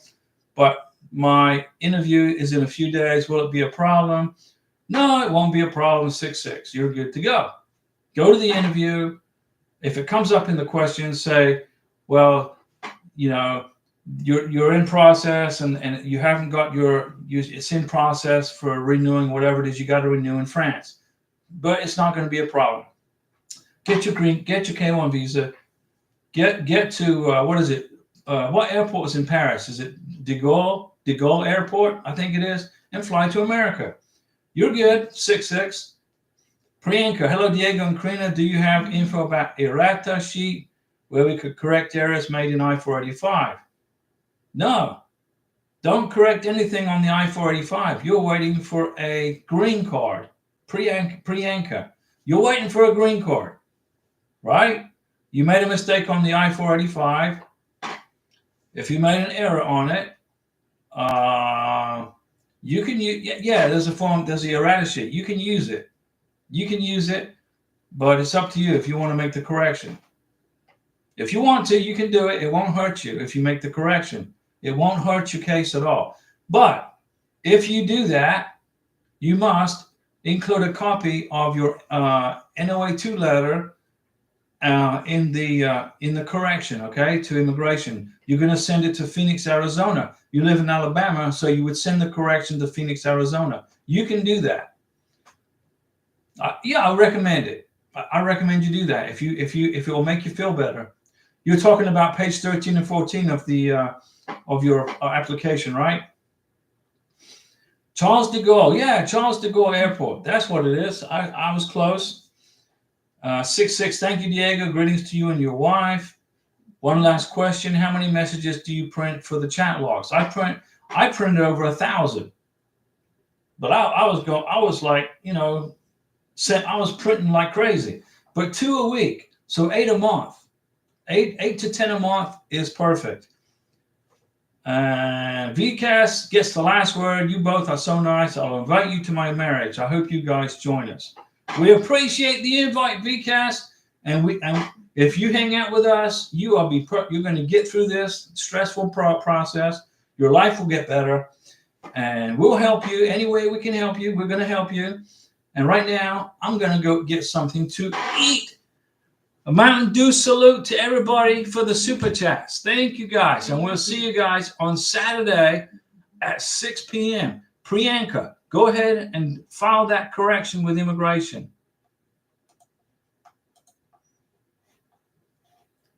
but my interview is in a few days. Will it be a problem? No, it won't be a problem. 6-6. You're good to go. Go to the interview. If it comes up in the questions, say, well, you're in process and you haven't got it's in process for renewing whatever it is you got to renew in France. But it's not going to be a problem. Get your K-1 visa. Get to what is it? What airport is in Paris? Is it de Gaulle Airport? I think it is, and fly to America. You're good. 6-6. Priyanka, hello, Diego and Karina. Do you have info about errata sheet where we could correct errors made in I-485? No, don't correct anything on the I-485. You're waiting for a green card, pre-anchor. You're waiting for a green card, right? You made a mistake on the I-485. If you made an error on it, you can use, yeah, there's a form, there's the errata sheet. You can use it. You can use it, but it's up to you if you want to make the correction. If you want to, you can do it. It won't hurt you if you make the correction. It won't hurt your case at all. But if you do that, you must include a copy of your NOA2 letter in the correction, okay, to immigration. You're going to send it to Phoenix, Arizona. You live in Alabama, so you would send the correction to Phoenix, Arizona. You can do that. Yeah, I recommend it. I recommend you do that if it will make you feel better. You're talking about page 13 and 14 of the of your application, right? Charles de Gaulle, yeah, Charles de Gaulle Airport. That's what it is. I was close. 66. Thank you, Diego. Greetings to you and your wife. One last question: how many messages do you print for the chat logs? I printed over 1,000, but I was like, you know, I was printing like crazy. But 2 a week, so 8 a month. 8 to 10 a month is perfect. VCAS gets the last word. You both are so nice. I'll invite you to my marriage. I hope you guys join us. We appreciate the invite, VCAS, and if you hang out with us, you're going to get through this stressful process. Your life will get better, and we'll help you any way we can help you. We're going to help you. And right now, I'm going to go get something to eat. A Mountain Dew salute to everybody for the super chats. Thank you, guys. And we'll see you guys on Saturday at 6 p.m. Priyanka, go ahead and file that correction with immigration.